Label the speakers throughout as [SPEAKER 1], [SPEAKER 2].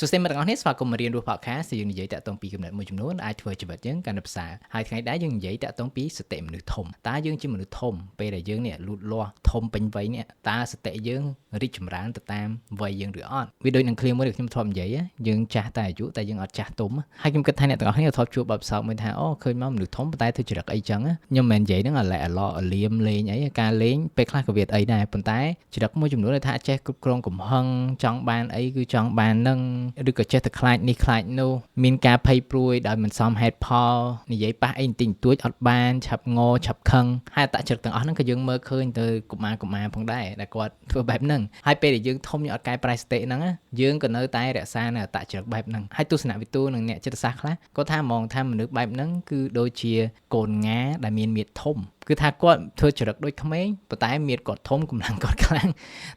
[SPEAKER 1] សួស្តីអ្នកទាំងអស់គ្នាស្វាគមន៍មករៀនរស់ podcast យើងនិយាយតាក់ទងពីកំណត់មួយចំនួនអាចធ្វើជីវិតយើងកាន់តែប្រសើរហើយថ្ងៃដែរយើងនិយាយតាក់ទងពីសតិមនុស្សធំតើយើងជាមនុស្សធំពេលដែលយើងនេះលូតលាស់ធំពេញវ័យនេះតើសតិយើងរីកចម្រើនទៅតាមវ័យយើងឬអត់វាដូចនឹងឃ្លាមួយដែលខ្ញុំធ្លាប់និយាយយើងចាស់តែអាយុតែយើងអត់ចាស់ទុំហើយខ្ញុំគិតថាអ្នកទាំងអស់គ្នាធ្លាប់ជួបបបផ្សោតមួយថាអូឃើញមកមនុស្សធំប៉ុន្តែធ្វើចរិតអីចឹងខ្ញុំមិននិយាយហ្នឹងអាឡែអាឡអលៀមលេងអីការលេងពេលខ្លះក៏វាអីដែរប៉ុន្តែចរិតមួយចំនួនដែលថាចេះគ្រប់គ្រងកំហឹងចង់បានអីគឺចង់បាននឹងឬក៏ចេះតែខ្លាចនេះខ្លាចនោះមានការភ័យព្រួយដោយមិនសមហេតុផលនិយាយប៉ះអីបន្តិចបន្តួចអត់បានឆាប់ងឆាប់ខឹងហើយអត្តចរិតទាំងអស់ហ្នឹងក៏យើងមើលឃើញទៅកុមារផងដែរដែលគាត់ធ្វើបែបហ្នឹងហើយពេលដែលយើងធំយើងអត់កែប្រែសតិហ្នឹងយើងក៏នៅតែរក្សានៅអត្តចរិតបែបហ្នឹងហើយទស្សនវិទូនិងអ្នកចិត្តសាស្ត្រខ្លះគាត់ថាហ្មងថាមនុស្សបែបហ្នឹងគឺដូចជាកូនងាដែលមានមាឌធំគឺថាគាត់ធ្វើចរិតដូចក្មេងប៉ុន្តែមាឌគាត់ធំកម្លាំងគាត់ខ្លាំង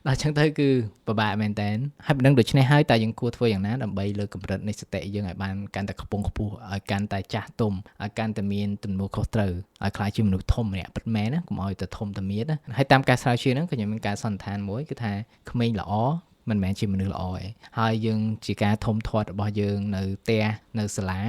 [SPEAKER 1] ដល់ចឹងទៅគឺពិបាកមែនតើហើយមិនដឹងដូច្នេះហើយតើយើងគួរធ្វើយ៉ាងណាដើម្បីលើកកម្រិតនៃសតិយើងឲ្យបានកាន់តែខ្ពង់ខ្ពស់ឲ្យកាន់តែចាស់ទុំឲ្យកាន់តែមានទំនួលខុសត្រូវឲ្យក្លាយជាមនុស្សធំម្នាក់ពិតមែនណាកុំឲ្យទៅធំតែមាឌណាហើយតាមការស្រាវជ្រាវហ្នឹងក៏ខ្ញុំមានការសន្និដ្ឋានមួយគឺថាក្មេងល្អមិនមែនជាមនុស្សល្អទេហើយយើងជាការធំធាត់របស់យើងនៅផ្ទះនៅសាលា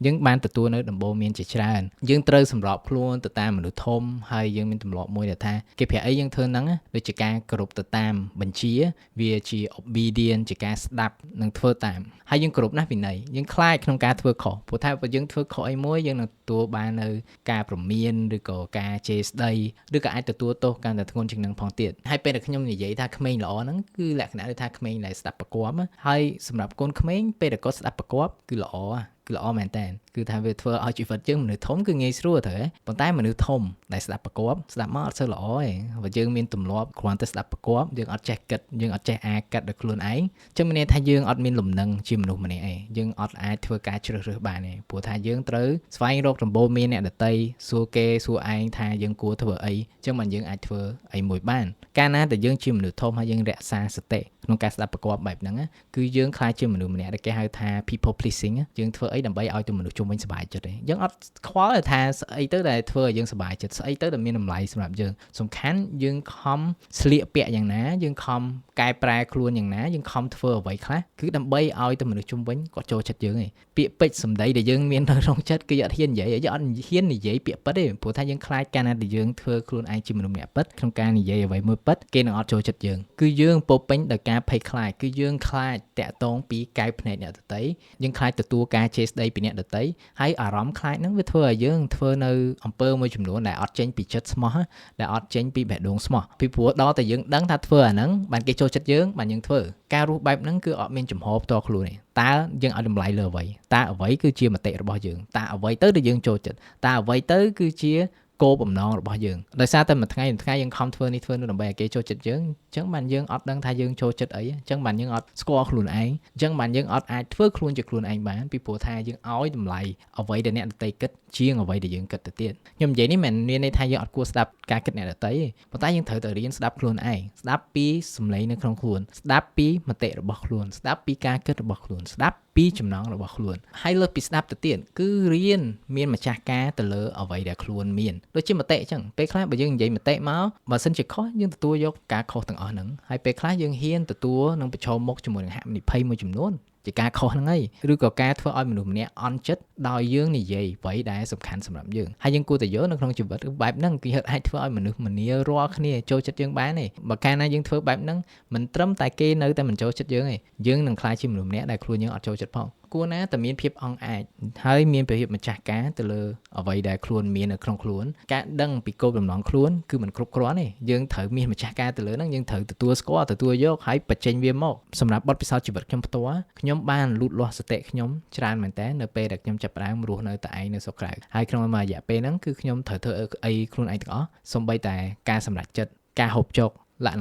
[SPEAKER 1] យើងបានទទួលនៅដំបូន្មានជាច្រើនយើងត្រូវសម្របខ្លួនទៅតាមមនុស្សធំហើយយើងមានទម្លាប់មួយដែលថាគេប្រាប់អីយើងធ្វើហ្នឹងដូចជាការគោរពទៅតាមបញ្ជាវាជា obedient ជាការស្ដាប់និងធ្វើតាមហើយយើងគោរពណាស់វិន័យយើងខ្លាចក្នុងការធ្វើខុសព្រោះថាបើយើងធ្វើខុសអីមួយយើងនឹងទទួលបាននៅការព្រមានឬក៏ការជេរស្ដីឬក៏អាចទទួលទោសកាន់តែធ្ងន់ជាងនឹងផងទៀតហើយពេលដែលខ្ញុំនិយាយថាក្មេងល្អហ្នឹងគឺលក្ខណៈដូចថាក្មេងដែលស្ដាប់ប្រកបហើយសម្រាប់កូនក្មេងពេលដែលគាត់ស្ដាប់ប្រកបគឺល្អមែនតើគឺថាវាធ្វើឲ្យជីវិតយើងមនុស្សធំគឺងាយស្រួលទៅប៉ុន្តែមនុស្សធំដែលស្ដាប់ប្រកបស្ដាប់មកអត់សូវល្អទេបើយើងមានទម្លាប់គ្រាន់តែស្ដាប់ប្រកបយើងអត់ចេះគិតយើងអត់ចេះកាត់ដោយខ្លួនឯងចឹងមានន័យថាយើងអត់មានលំនឹងជាមនុស្សម្នាក់ឯងយើងអត់អាចធ្វើការជ្រើសរើសបានទេព្រោះថាយើងត្រូវស្វែងរកដំបូន្មានអ្នកដទៃសួរគេសួរឯងថាយើងគួរធ្វើអីចឹងមិនយើងអាចធ្វើអីមួយបានកាលណាដែលយើងជាមនុស្សធំហើយយើងរក្សាសតិក្នុងការស្ដាប់ប្រកបបែបហ្នឹងគឺយើងខ្លាចជាមនុស្សម្នាក់ដែលគេហៅថា people pleasing យើងធ្វើអីដើម្បីឲ្យតែមនុស្សជុំវិញសប្បាយចិត្តទេយើងអត់ខ្វល់ថាស្អីទៅដែលធ្វើឲ្យយើងសប្បាយចិត្តស្អីទៅដែលមានតម្លៃសម្រាប់យើងសំខាន់យើងខំស្លៀកពាក់យ៉ាងណាយើងខំកែប្រែខ្លួនយ៉ាងណាយើងខំធ្វើអ្វីខ្លះគឺដើម្បីឲ្យតែមនុស្សជុំវិញគាត់ចូលចិត្តយើងឯងពាក្យពេចន៍សម្ដីដែលយើងមាននៅក្នុងចិត្តគឺអត់ហ៊ាននិយាយយើងអត់ហ៊ាននិយាយពាក្យពិតទេព្រោះថាយើងខ្លាចកាលណាដែលយើងធ្វើខ្លួនឯងជាមនុស្សម្នាក់ពិតក្នុងការនិយាយអ្វីមួយពិតគេនឹងអត់ចូលចិត្តយើងគឺយើងពោពេញដោយការភ័យខ្លាចគឺយើងខ្លាចតាក់ទងពីកែវភ្នែកអ្នកដទៃយើងខ្លាចទទួលការជេរស្ដីពីអ្នកដទៃហើយអារម្មណ៍ខ្លាចហ្នឹងវាធ្វើឲ្យយើងធ្វើនៅអំពើមួយចំនួនដែលអត់ចេញពីចិត្តស្មោះដែលអត់ចេញពីបេះដូងស្មោះពីព្រោះដល់តែយើងដឹងថាធ្វើអាហ្នឹងបានគេចូលចិត្តយើងបានយើងធ្វើការរស់បែបហ្នឹងគឺអត់មានចំហផ្ទាល់ខ្លួនទេតើយើងឲ្យតម្លៃលើអ្វីតើអ្វីគឺជាមតិរបស់យើងតើអ្វីទៅដែលយើងចូលចិត្តតើអ្វីទៅគឺជាគោលបំណងរបស់យើងដោយសារតែមួយថ្ងៃយើងខំធ្វើនេះធ្វើនោះដើម្បីឲ្យគេចូលចិត្តយើងអញ្ចឹងបានយើងអត់ដឹងថាយើងចូលចិត្តអីអញ្ចឹងបានយើងអត់ស្គាល់ខ្លួនឯងអញ្ចឹងបានយើងអត់អាចធ្វើខ្លួនជាខ្លួនឯងបានពីព្រោះថាយើងឲ្យតម្លៃអ្វីដែលអ្នកដទៃគិតជាងអ្វីដែលយើងគិតទៅទៀតខ្ញុំនិយាយនេះមិនមានន័យថាយើងអត់គួរស្ដាប់ការគិតអ្នកដទៃទេប៉ុន្តែយើងត្រូវតែរៀនស្ដាប់ខ្លួនឯងស្ដាប់ពីសម្លេងនៅក្នុងខ្លួនស្ដាប់ពីមតិរបស់ខ្លួនស្ដាប់ពីការគិតរបស់ខ្លួនស្ដាប់ពីចំណងរបស់ខ្លួនហើយលើសពីស្ដាប់ទៅទៀតគឺរៀនមានម្ចាស់ការទៅលើអ្វីដែលខ្លួនមានដូចជាមតិអញ្ចឹងពេលខ្លះបើយើងនិយាយមតិមកបើសិនជាខុសយើងទទួលយកការខុសទាំងអស់ហ្នឹងហើយពេលខ្លះយើងហ៊ានទទួលនឹងប្រឈមមុខជាមួយនឹងហានិភ័យមួយចំនួនជាការខុសហ្នឹងហើយឬក៏ការធ្វើឲ្យមនុស្សម្នាក់អន់ចិត្តដោយយើងនិយាយអ្វីដែលសំខាន់សម្រាប់យើងហើយយើងគួរតែយកនៅក្នុងជីវិតបែបហ្នឹងគឺអាចធ្វើឲ្យមនុស្សម្នារាល់គ្នាចូលចិត្តយើងបានទេបើកាលណាយើងធ្វើបែបហ្នឹងមិនត្រឹមតែគេនៅតែមិនចូលចិត្តយើងទេយើងនឹងក្លាយជាមនុស្សម្នាក់ដែលខ្លួនយើងអត់ចូលចិត្តផងគួរណាតែមានភាពអង់អាចហើយមានភាពម្ចាស់ការទៅលើអ្វីដែលខ្លួនមាននៅក្នុងខ្លួនការដឹងពីគោលបំណងខ្លួនគឺមិនគ្រប់គ្រាន់ទេយើងត្រូវមានម្ចាស់ការទៅលើហ្នឹងយើងត្រូវទទួលស្គាល់ទទួលយកហើយបញ្ចេញវាមកសម្រាប់បទពិសោធន៍ជីវិតខ្ញុំផ្ទាល់ខ្ញុំបានលូតលាស់សតិខ្ញុំច្រើនមែនតើនៅពេលដែលខ្ញុំចាប់ផ្ដើមរស់នៅតែឯងនៅស្រុកក្រៅហើយក្នុងមួយរយៈពេលហ្នឹងគឺខ្ញុំត្រូវធ្វើអីខ្លួនឯងទាំងអស់សូម្បីតែការសម្រេចចិត្តការហូបចុកឡា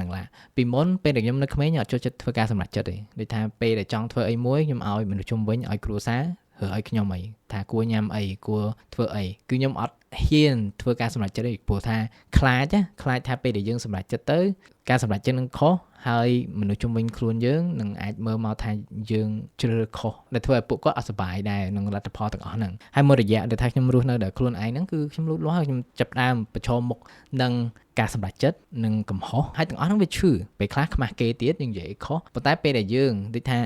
[SPEAKER 1] ពីមុនពេលដែលខ្ញុំនៅក្មេងខ្ញុំអត់ចូលចិត្តធ្វើការសម្រេចចិត្តទេដូចថាពេលដែលចង់ធ្វើអីមួយខ្ញុំឲ្យមនុស្សជុំវិញឲ្យគ្រួសារឬឲ្យខ្ញុំអី ថាគួរញ៉ាំអីគួរធ្វើអីគឺខ្ញុំអត់ហ៊ានធ្វើការសម្រេចចិត្តទេព្រោះថាខ្លាចថាពេលដែលយើងសម្រេចចិត្តទៅការសម្រេចចិត្តនឹងខុសហើយមនុស្សជុំវិញខ្លួនយើងនឹងអាចមើលមកថាយើងជ្រើសរើសខុសដែលធ្វើឲ្យពួកគាត់អត់សុបាយដែរនឹងលទ្ធផលទាំងអស់ហ្នឹងហើយមួយរយៈដែលថាខ្ញុំរស់នៅដល់ខ្លួនឯងហ្នឹងគឺខ្ញុំលូតលាស់ខ្ញុំចាប់ផ្ដើមប្រឈមមុខនឹងការសម្រេចចិត្តនិងកំហុសហើយទាំងអស់ហ្នឹងវាឈឺពេលខ្លះខ្មាស់គេទៀតយើងនិយាយខុសប៉ុន្តែពេលដែលយើងដូចថា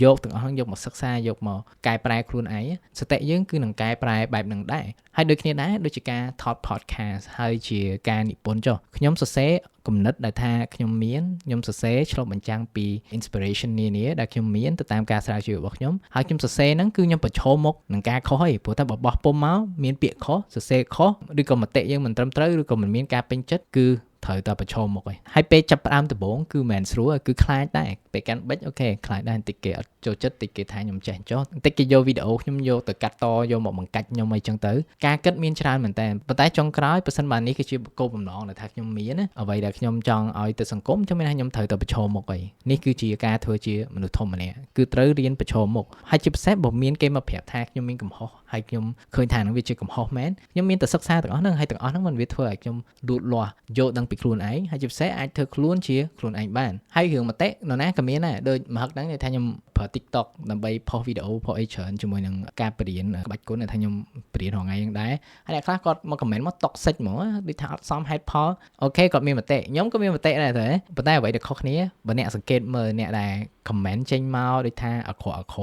[SPEAKER 1] យកទាំងអស់ហ្នឹងយកមកសិក្សាយកមកកែប្រែខ្លួនឯងសតិយើងគឺនឹងកែប្រែបែបហ្នឹងដែរហើយដូចគ្នាដែរដូចជាការថត podcast ហើយជាការនិពន្ធចុះខ្ញុំសរសេរគំនិតដែលថាខ្ញុំមានខ្ញុំសរសេរឆ្លុះបញ្ចាំងពី inspiration នានាដែលខ្ញុំមានទៅតាមការស្រាវជ្រាវរបស់ខ្ញុំហើយខ្ញុំសរសេរហ្នឹងគឺខ្ញុំប្រឈមមុខនឹងការខុសហើយព្រោះថាបបោះពុំមកមានពាក្យខុសសរសេរខុសឬក៏មតិយើងមិនត្រឹមត្រូវឬក៏មិនមានការពេញចិត្តគឺត្រូវតែប្រឈមមុខហើយពេលចាប់ផ្ដើមដំបូងគឺមិនស្រួលគឺខ្លាចដែរពេលកាន់បិចអូខេខ្លាចដែរបន្តិចគេអត់ចូលចិត្តតិចគេថាខ្ញុំចេះចុះបន្តិចគេយកវីដេអូខ្ញុំយកទៅកាត់តយកមកបង្កាច់ខ្ញុំអីចឹងទៅការគិតមានច្រើនមែនតើប៉ុន្តែចុងក្រោយបើសិនបាននេះគឺជាគោលបំណងដែលថាខ្ញុំមានណាអ្វីដែលខ្ញុំចង់ឲ្យទៅសង្គមខ្ញុំមានថាខ្ញុំត្រូវតែប្រឈមមុខនេះគឺជាការធ្វើជាមនុស្សធំម្នាក់គឺត្រូវរៀនប្រឈមមុខហើយជាពិសេសបើមានគេមកប្រាប់ថាខ្ញុំមានកំហុសហើយខ្ញុំឃើញថានឹងវាជាកំហុសមែនខ្ញុំមានតែសិក្សាទាំងអស់ហ្នឹងហើយទាំងអស់ហ្នឹងมันវាធ្វើឲ្យខ្ញុំលូតលាស់យកដឹងពីខ្លួនឯងហើយជាពិសេសអាចធ្វើខ្លួនជាខ្លួនឯងបានហើយរឿងមតិនរណាក៏មានដែរដូចមហឹកហ្នឹងថាខ្ញុំប្រើ TikTok ដើម្បីផុសវីដេអូផុសអីច្រើនជាមួយនឹងការបរៀនក្បាច់គុណថាខ្ញុំបរៀនរាល់ថ្ងៃហ្នឹងដែរហើយអ្នកខ្លះគាត់មក comment មក toxic ហ្មងដូចថាអត់សមហេតុផលអូខេគាត់មានមតិខ្ញុំក៏មានមតិដែរតែប៉ុន្តែអ្វីដែលខុសគ្នាបើអ្នកសង្កេតមើលអ្នកដែល comment ចេញមកដូចថាអាក្រក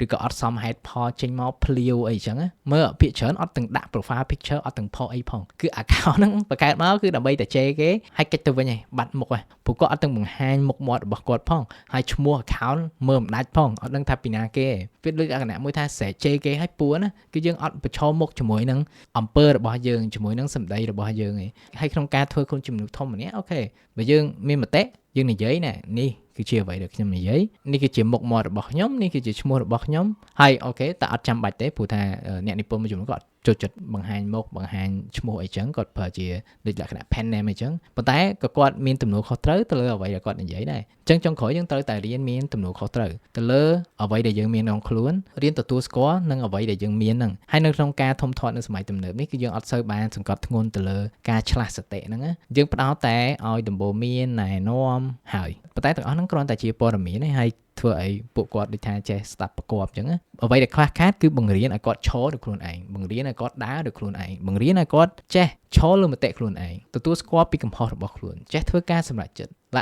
[SPEAKER 1] ់ឬក៏អត់សមហេតុផលចេញមកភ្លាវអីចឹងមើលភាគច្រើនអត់ទាំងដាក់ profile picture អត់ទាំងផុសអីផងគឺ account ហ្នឹងបង្កើតមកគឺដើម្បីតែជេរគេហើយកិច្ចទៅវិញឯងបាត់មុខឯងព្រោះគាត់អត់ទាំងបង្ហាញមុខមាត់របស់គាត់ផងហើយឈ្មោះ account មើលមិនដាច់ផងអត់ដឹងថាពីណាគេវាដូចអាគណៈមួយថាស្រែកជេរគេឲ្យពួនណាគឺយើងអត់ប្រឈមមុខជាមួយនឹងអំពើរបស់យើងជាមួយនឹងសម្ដីរបស់យើងឯងហើយក្នុងការធ្វើខ្លួនជាមនុស្សធំម្នាក់អូខេបើយើងមានមតិយើងនិយាយណានេះគឺជាអ្វីដែលខ្ញុំនិយាយនេះគឺជាមុខមាត់របស់ខ្ញុំនេះគឺជាឈ្មោះរបស់ខ្ញុំហើយអូខេតែអត់ចាំបាច់ទេព្រោះថាអ្នកនិពន្ធមួយចំនួនគាត់ចូលចិត្តបង្ហាញមុខបង្ហាញឈ្មោះអីចឹងគាត់ប្រើជាដូចលក្ខណៈ pen name អីចឹងប៉ុន្តែក៏គាត់មានទំនួលខុសត្រូវទៅលើអ្វីដែលគាត់និយាយដែរអញ្ចឹងចុងក្រោយយើងត្រូវតែរៀនមានទំនួលខុសត្រូវទៅលើអ្វីដែលយើងមានក្នុងខ្លួនរៀនទទួលស្គាល់នឹងអ្វីដែលយើងមានហ្នឹងហើយនៅក្នុងការធំធាត់នៅសម័យទំនើបនេះគឺយើងអត់សូវបានសង្កត់ធ្ងន់ទៅលើការឆ្លាស់សតិហ្នឹងយើងផ្ដោតតែឲ្យដំបូន្មានណែនាំហើយប៉ុន្តែទាំងអស់ហ្នឹងគ្រាន់តែជាព័ត៌មានទេហើយធ្វើឲ្យពួកគាត់ដូចថាចេះស្ដាប់ប្រកបអញ្ចឹងអ្វីដែលខ្វះខាតគឺបង្រៀនឲ្យគាត់ឈរដោយខ្លួនឯងបង្រៀនឲ្យគាត់ដើរដោយខ្លួនឯងបង្រៀនឲ្យគាត់ចេះឈរលើមតិខ្លួនឯងទទួលស្គាល់ពីកំហុសរបស់ខ្លួនចេះធ្វើការសម្រេចចិត្តទា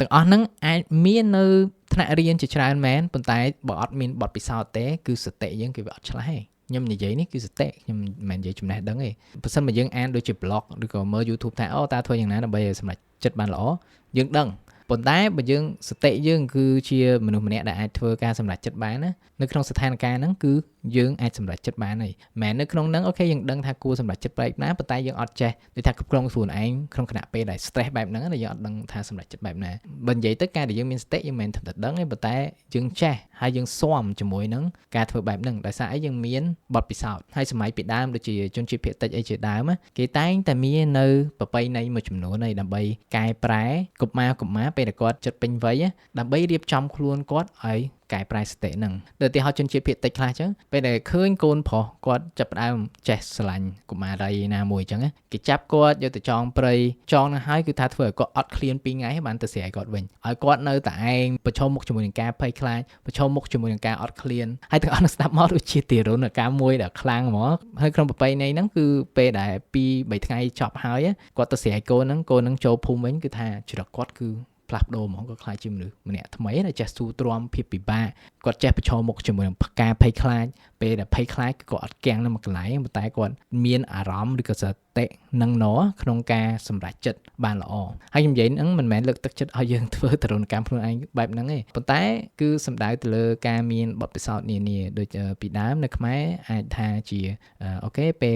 [SPEAKER 1] ំងអស់ហ្នឹងអាចមាននៅថ្នាក់រៀនជាច្រើនមែនប៉ុន្តែបើអត់មានបទពិសោធន៍ទេគឺសតិយើងគឺវាអត់ឆ្លាស់ទេខ្ញុំនិយាយនេះគឺសតិខ្ញុំមិនមែននិយាយចំណេះដឹងទេបើសិនមកយើងអានដូចជា blog ឬក៏មើល YouTube ថាអូតើធ្វើយ៉ាងណាដើម្បីឲ្យសម្រេចចិត្តបានល្អយើងដឹងប៉ុន្តែបើយើងសតិយើងគឺជាមនុស្សម្នាក់ដែលអាចធ្វើការសម្រេចចិត្តបានណានៅក្នុងស្ថានភាពហ្នឹងគឺយើងអាចសម្រេចចិត្តបានហើយមិនមែននៅក្នុងហ្នឹងអូខេយើងដឹងថាគួរសម្រេចចិត្តបែបណាប៉ុន្តែយើងអត់ចេះដូចថាគ្រប់គ្រងខ្លួនឯងក្នុងគណៈពេលដែល stress បែបហ្នឹងយើងអត់ដឹងថាសម្រេចចិត្តបែបណាបើនិយាយទៅការដែលយើងមានសតិយើងមិនតែដឹងទេប៉ុន្តែយើងចេះហើយយើងស៊ាំជាមួយនឹងការធ្វើបែបហ្នឹងដោយសារអីយើងមានបទពិសោធន៍ហើយសម័យពីដើមដូចជាជនជាតិភាគតិចអីជាដើមគេតែងតែមាននៅប្រពៃណីមួយចំនួនហើយដើម្បីកែប្រែកុមារពេលដែលគាត់ចិត្តពេញវ័យដើម្បីរៀបចំខ្លួនគាត់ឲ្យកែប្រែសតិហ្នឹងដូចទីហោជនជាតិភាគតិចខ្លះអញ្ចឹងពេលដែលឃើញកូនប្រុសគាត់ចាប់ផ្ដើមចេះស្រឡាញ់កុមារីណាមួយអញ្ចឹងគេចាប់គាត់យកទៅចងព្រៃចងនឹងហើយគឺថាធ្វើឲ្យគាត់អត់ឃ្លាន2ថ្ងៃបានទៅស្រែគាត់វិញឲ្យគាត់នៅតែឯងប្រឈមមុខជាមួយនឹងការភ័យខ្លាចប្រឈមមុខជាមួយនឹងការអត់ឃ្លានហើយទាំងអស់នឹងស្ដាប់មកដូចជាទារុណកម្មមួយដែលខ្លាំងហ្មងហើយក្នុងប្រពៃណីហ្នឹងគឺពេលដែល2-3ថ្ងៃចប់ហើយគាត់ទៅស្រែកូនហ្នឹងចូលភូមិវិញគឺថាច្រកគាត់គឺផ្លាស់ប្ដូរហ្មងគាត់ខ្លាចជាមនុស្សម្នាក់ថ្មីដែលចេះស៊ូទ្រាំភាពពិបាកគាត់ចេះប្រឈមមុខជាមួយនឹងការភ័យខ្លាចពេលដែលភ័យខ្លាចគឺគាត់អត់គាំងនៅមួយកន្លែងប៉ុន្តែគាត់មានអារម្មណ៍ឬក៏សតិនឹងក្នុងការសម្រេចចិត្តបានល្អហើយខ្ញុំនិយាយហ្នឹងមិនមែនលើកទឹកចិត្តឲ្យយើងធ្វើទរណកម្មខ្លួនឯងបែបហ្នឹងទេប៉ុន្តែគឺសំដៅទៅលើការមានបទពិសោធន៍នានាដូចពីដើមនៅខ្មែរអាចថាជាអូខេពេល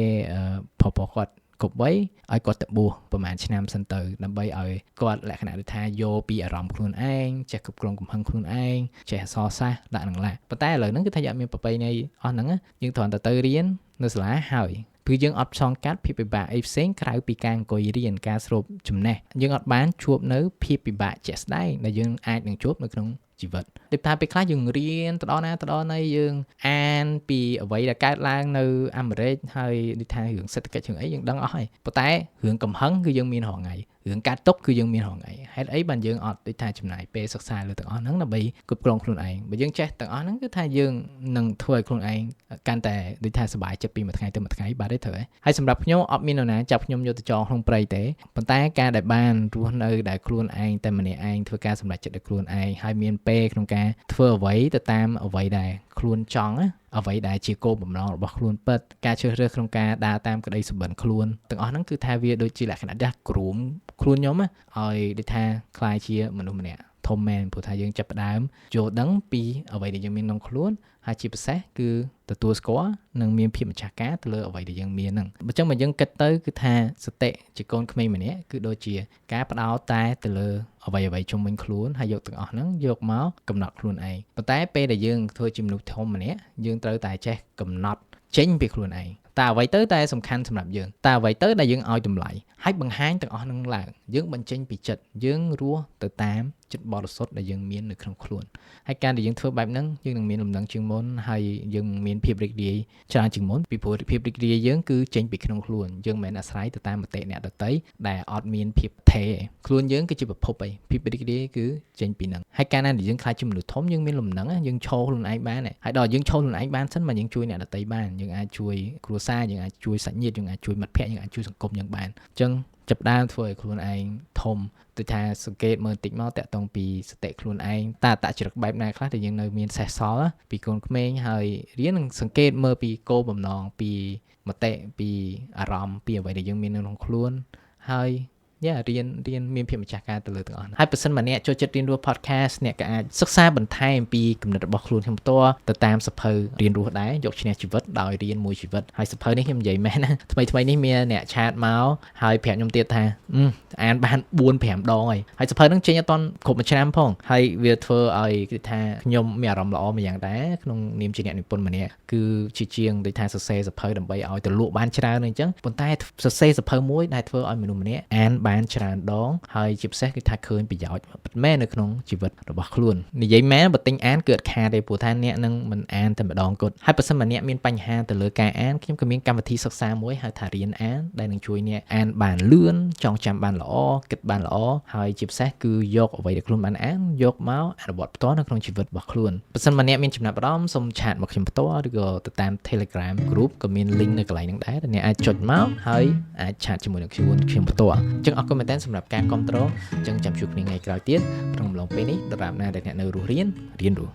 [SPEAKER 1] ប្រុសគាត់គ្រប់វ័យឲ្យគាត់ទៅបួសប្រហែលឆ្នាំសិនទៅដើម្បីឲ្យគាត់លក្ខណៈដូចថាយកពីអារម្មណ៍ខ្លួនឯងចេះគ្រប់គ្រងកំហឹងខ្លួនឯងចេះអក្សរសាស្ត្រដាក់នឹងឡាប៉ុន្តែឥឡូវហ្នឹងគឺថាយើងមានប្រពៃណីអស់ហ្នឹងយើងគ្រាន់តែទៅរៀននៅសាលាហើយគឺយើងអត់ផ្សងកាត់ភាពពិបាកអីផ្សេងក្រៅពីការអង្គុយរៀនការស្រូបចំណេះយើងអត់បានជួបនៅភាពពិបាកជាក់ស្ដែងដែលយើងអាចនឹងជួបនៅក្នុង ជីវិតដូចថាពេលខ្លះយើងរៀនទៅដល់ណាទៅដល់ណីយើងអានពីអ្វីដែលកើតឡើងនៅអាមេរិកហើយដូចថារឿងសេដ្ឋកិច្ចរឿងអីយើងដឹងអស់ហើយប៉ុន្តែរឿងកំហឹងគឺយើងមានរាល់ថ្ងៃរឿងកាត់ទុកគឺយើងមានរាល់ថ្ងៃហេតុអីបានយើងអត់ដូចថាចំណាយពេលសិក្សាលើទាំងអស់ហ្នឹងដើម្បីគ្រប់គ្រងខ្លួនឯងបើយើងចេះទាំងអស់ហ្នឹងគឺថាយើងនឹងធ្វើឲ្យខ្លួនឯងកាន់តែដូចថាសុបាយចិត្តពីមួយថ្ងៃទៅមួយថ្ងៃបាទទេត្រូវហើយសម្រាប់ខ្ញុំអត់មាននរណាចាប់ខ្ញុំយកទៅចងក្នុងព្រៃទេប៉ុន្តែការដែលបានរស់នៅដែលខ្លួនឯងតែម្នាក់ឯងធ្វើការសម្រេចចិត្តដោយខ្លួនឯងហើយមានពេលក្នុងការធ្វើអ្វីទៅតាមអ្វីដែលខ្លួនចង់អ្វីដែលជាគោលបំណងរបស់ខ្លួនពិតការជ្រើសរើសក្នុងការដើរតាមក្តីសុបិនខ្លួនទាំងអស់ហ្នឹងគឺថាវាដូចជាលក្ខណៈដែលគ្រូមខ្លួនខ្ញុំឲ្យដូចថាខ្លាយជាមនុស្សម្នាក់ធំមែនព្រោះថាយើងចាប់ផ្ដើមយល់ដឹងពីអ្វីដែលយើងមានក្នុងខ្លួនហើយជាពិសេសគឺទទួលស្គាល់និងមានភាពម្ចាស់ការទៅលើអ្វីដែលយើងមានហ្នឹងអញ្ចឹងបើយើងគិតទៅគឺថាសតិជាកូនក្មេងម្នាក់គឺដូចជាការផ្ដោតតែទៅលើអ្វីជុំវិញខ្លួនហើយយកទាំងអស់ហ្នឹងយកមកកំណត់ខ្លួនឯងប៉ុន្តែពេលដែលយើងធ្វើជាមនុស្សធំម្នាក់យើងត្រូវតែចេះកំណត់ចេញពីខ្លួនឯងតើអ្វីទៅតែសំខាន់សម្រាប់យើងតើអ្វីទៅដែលយើងឲ្យតម្លៃហើយបង្ហាញទាំងអស់ហ្នឹងឡើងយើងបញ្ចេញពីចិត្តយើងរស់ទៅតាមចិត្តបរិសុទ្ធដែលយើងមាននៅក្នុងខ្លួនហើយការដែលយើងធ្វើបែបហ្នឹងយើងនឹងមានលំនឹងជាងមុនហើយយើងមានភាពរីករាយច្រើនជាងមុនពីព្រោះភាពរីករាយយើងគឺចេញពីក្នុងខ្លួនយើងមិនមែនអាស្រ័យទៅតាមមតិអ្នកដទៃដែលអត់មានភាពថេរខ្លួនយើងគឺជាប្រភពឯងភាពរីករាយគឺចេញពីហ្នឹងហើយកាលណាដែលយើងខ្លាចជាមនុស្សធំយើងមានលំនឹងយើងឈរខ្លួនឯងបានហើយដល់យើងឈរខ្លួនឯងបានសិនមកយើងជួយអ្នកដទៃបានយើងអាចជួយគ្រួសារយើងអាចជួយសាច់ញាតិយើងអាចជួយមិត្តភក្តិយើងអាចជួយសង្គមយើងបានអញ្ចឹងចាប់ដើមធ្វើឲ្យខ្លួនឯងធំដូចថាសង្កេតមើលតិចមកតាក់ទងពីសតិខ្លួនឯងតើតចរិតបែបណាខ្លះដែលយើងនៅមានសេះសល់ពីកូនក្មេងហើយរៀននឹងសង្កេតមើលពីគោលបំណងពីមតិពីអារម្មណ៍ពីអ្វីដែលយើងមាននៅក្នុងខ្លួនហើយរៀនមានភាពម្ចាស់ការទៅលើទាំងអស់ហើយបើសិនមកអ្នកចូលចិត្តរៀនរស់ podcast អ្នកក៏អាចសិក្សាបន្ថែមពីគំនិតរបស់ខ្លួនខ្ញុំផ្ទាល់ទៅតាមសភៅរៀនរស់ដែរយកឈ្នះជីវិតដោយរៀនមួយជីវិតហើយសភៅនេះខ្ញុំនិយាយមែនណាថ្មីនេះមានអ្នកឆាតមកហើយប្រាប់ខ្ញុំទៀតថាអានបាន 4-5 ដងហើយសភៅហ្នឹងចេញអត់ទាន់គ្រប់មួយឆ្នាំផងហើយវាធ្វើឲ្យគេថាខ្ញុំមានអារម្មណ៍ល្អមួយយ៉ាងដែរក្នុងនាមជាអ្នកនិពន្ធម្នាក់គឺជាជាងដូចថាសរសេរសភៅដើម្បីឲ្យទៅលក់បានច្រើនអញ្ចឹងប៉ុន្តែសរសេរសភៅមួយដែលធ្វើឲ្យមនុស្សម្នាក់អានបានច្រើនដងហើយជាពិសេសគឺថាឃើញប្រយោជន៍ពិតមែននៅក្នុងជីវិតរបស់ខ្លួននិយាយមែនបើទិញអានគឺអត់ខាតទេព្រោះថាអ្នកនឹងមិនអានតែម្ដងគត់ហើយបើសិនមកអ្នកមានបញ្ហាទៅលើការអានខ្ញុំក៏មានកម្មវិធីសិក្សាមួយហៅថារៀនអានដែលនឹងជួយអ្នកអានបានលឿនចងចាំបានល្អគិតបានល្អហើយជាពិសេសគឺយកអ្វីដែលខ្លួនបានអានយកមកអនុវត្តផ្ទាល់នៅក្នុងជីវិតរបស់ខ្លួនបើសិនមកអ្នកមានចំណាប់អារម្មណ៍សូមឆាតមកខ្ញុំផ្ទាល់ឬក៏ទៅតាម Telegram group ក៏មាន link នៅកន្លែងហ្នឹងដែរដែលអ្នកអាចចុចមកហើយអាចឆាតជាមួយនឹងខ្ញុំផ្ទាល់អញ្ចឹងអរគុណមែនទែនសម្រាប់ការគាំទ្រអញ្ចឹងចាំជួបគ្នាថ្ងៃក្រោយទៀតក្នុងអំឡុងពេលនេះដរាបណាដែលអ្នកនៅរស់រៀនរស់